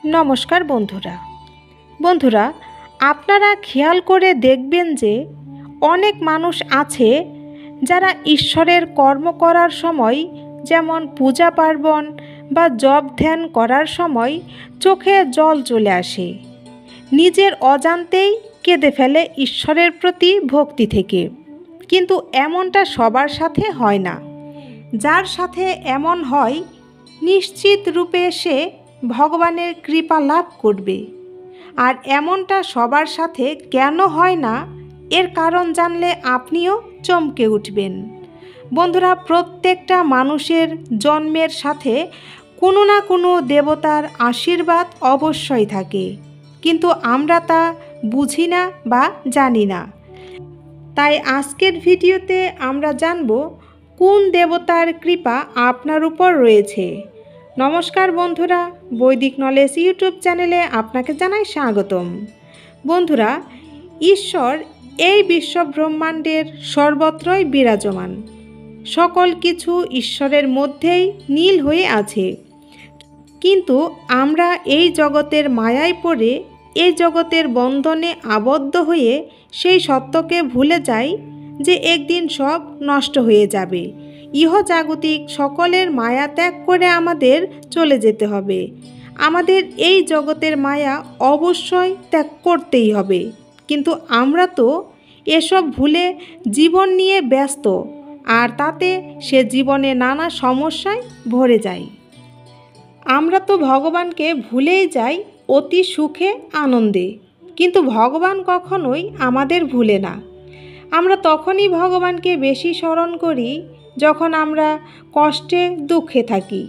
নমস্কার বন্ধুরা আপনারা খেয়াল করে দেখবেন যে অনেক মানুষ আছে যারা ঈশ্বরের কর্ম করার সময়, যেমন পূজা পার্বণ বা জপ ধ্যান করার সময় চোখে জল চলে আসে, নিজের অজান্তেই কেঁদে ফেলে ঈশ্বরের প্রতি ভক্তি থেকে। কিন্তু এমনটা সবার সাথে হয় না। যার সাথে এমন হয়, নিশ্চিত রূপে সে ভগবানের কৃপা লাভ করবে। আর এমনটা সবার সাথে কেন হয় না, এর কারণ জানলে আপনিও চমকে উঠবেন। বন্ধুরা, প্রত্যেকটা মানুষের জন্মের সাথে কোনো না কোনো দেবতার আশীর্বাদ অবশ্যই থাকে, কিন্তু আমরা তা বুঝি না বা জানি না। তাই আজকের ভিডিওতে আমরা জানব কোন দেবতার কৃপা আপনার উপর রয়েছে। নমস্কার বন্ধুরা, বৈদিক নলেজ ইউটিউব চ্যানেলে আপনাকে জানাই স্বাগতম। বন্ধুরা, ঈশ্বর এই বিশ্ব ব্রহ্মাণ্ডের সর্বত্রই বিরাজমান। সকল কিছু ঈশ্বরের মধ্যেই নীল হয়ে আছে, কিন্তু আমরা এই জগতের মায়ায় পড়ে, এই জগতের বন্ধনে আবদ্ধ হয়ে সেই সত্যকে ভুলে যাই যে একদিন সব নষ্ট হয়ে যাবে। ইহজাগতিক সকলের মায়া ত্যাগ করে আমাদের চলে যেতে হবে। আমাদের এই জগতের মায়া অবশ্যই ত্যাগ করতেই হবে, কিন্তু আমরা তো এসব ভুলে জীবন নিয়ে ব্যস্ত, আর তাতে সে জীবনে নানা সমস্যায় ভরে যায়। আমরা তো ভগবানকে ভুলেই যাই অতি সুখে আনন্দে, কিন্তু ভগবান কখনোই আমাদের ভুলে না। আমরা তখনই ভগবানকে বেশি স্মরণ করি যখন আমরা কষ্টে দুঃখে থাকি।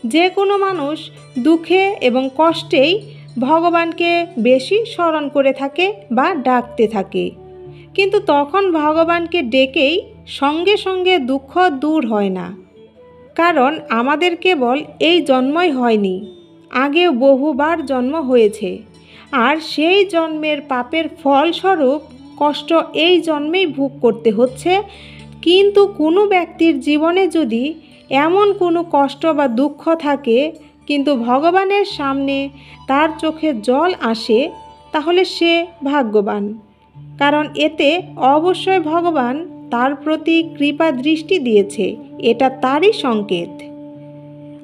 যে কোনো মানুষ দুঃখে এবং কষ্টেই ভগবানকে বেশি স্মরণ করে থাকে বা ডাকতে থাকে, কিন্তু তখন ভগবানকে ডেকেই সঙ্গে সঙ্গে দুঃখ দূর হয় না। কারণ আমাদের কেবল এই জন্মই হয়নি, আগেও বহুবার জন্ম হয়েছে, আর সেই জন্মের পাপের ফলস্বরূপ কষ্ট এই জন্মেই ভোগ করতে হচ্ছে। কিন্তু কোনো ব্যক্তির জীবনে যদি এমন কোনো কষ্ট বা দুঃখ থাকে, কিন্তু ভগবানের সামনে তার চোখে জল আসে, তাহলে সে ভাগ্যবান। কারণ এতে অবশ্যই ভগবান তার প্রতি কৃপা দৃষ্টি দিয়েছে, এটা তারই সংকেত।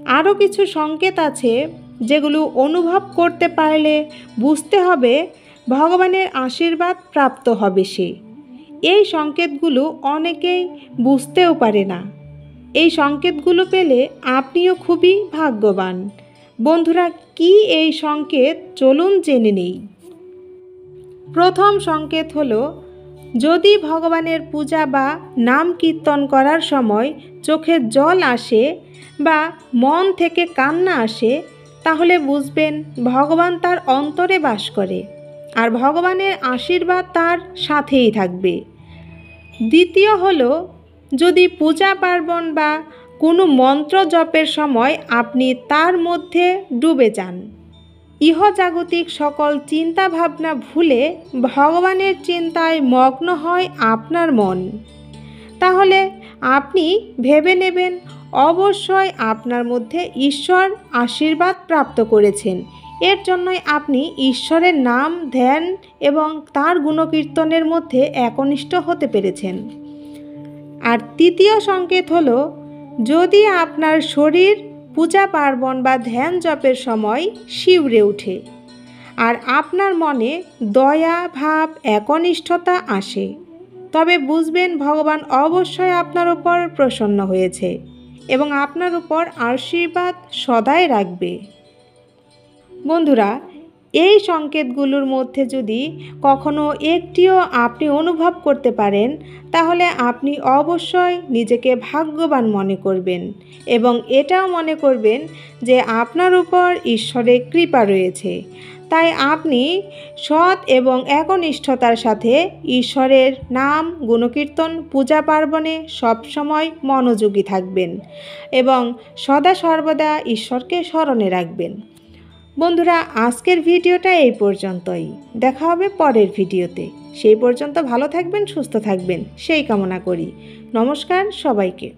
আরও কিছু সংকেত আছে যেগুলো অনুভব করতে পারলে বুঝতে হবে ভগবানের আশীর্বাদ প্রাপ্ত হবে সে। এই সংকেতগুলো অনেকেই বুঝতেও পারে না। এই সংকেতগুলো পেলে আপনিও খুবই ভাগ্যবান। বন্ধুরা, কি এই সংকেত, চলুন জেনে নেই। প্রথম সংকেত হলো, যদি ভগবানের পূজা বা নাম কীর্তন করার সময় চোখে জল আসে বা মন থেকে কান্না আসে, তাহলে বুঝবেন ভগবান তার অন্তরে বাস করে, আর ভগবানের আশীর্বাদ তার সাথেই থাকবে। দ্বিতীয় হলো, যদি পূজা পার্বণ বা কোনো মন্ত্র জপের সময় আপনি তার মধ্যে ডুবে যান, ইহজাগতিক সকল চিন্তা ভাবনা ভুলে ভগবানের চিন্তায় মগ্ন হয় আপনার মন, তাহলে আপনি ভেবে নেবেন অবশ্যই আপনার মধ্যে ঈশ্বর আশীর্বাদ প্রাপ্ত করেছেন। এর জন্যই আপনি ঈশ্বরের নাম ধ্যান এবং তার গুণকীর্তনের মধ্যে একনিষ্ঠ হতে পেরেছেন। আর তৃতীয় সংকেত হলো, যদি আপনার শরীর পূজা পার্বণ বা ধ্যান জপের সময় শিউরে ওঠে, আর আপনার মনে দয়া ভাব একনিষ্ঠতা আসে, তবে বুঝবেন ভগবান অবশ্যই আপনার উপর প্রসন্ন হয়েছে এবং আপনার উপর আশীর্বাদ সদাই রাখবে। বন্ধুরা, এই সংকেতগুলোর মধ্যে যদি কখনো একটিও আপনি অনুভব করতে পারেন, তাহলে আপনি অবশ্যই নিজেকে ভাগ্যবান মনে করবেন এবং এটাও মনে করবেন যে আপনার উপর ঈশ্বরের কৃপা রয়েছে। তাই আপনি সৎ এবং একনিষ্ঠতার সাথে ঈশ্বরের নাম গুণকীর্তন পূজা পার্বণে সবসময় মনোযোগী থাকবেন এবং সদা সর্বদা ঈশ্বরকে স্মরণে রাখবেন। বন্ধুরা, আজকের ভিডিওটা এই পর্যন্তই। দেখা হবে পরের ভিডিওতে। সেই পর্যন্ত ভালো থাকবেন, সুস্থ থাকবেন, সেই কামনা করি। নমস্কার সবাইকে।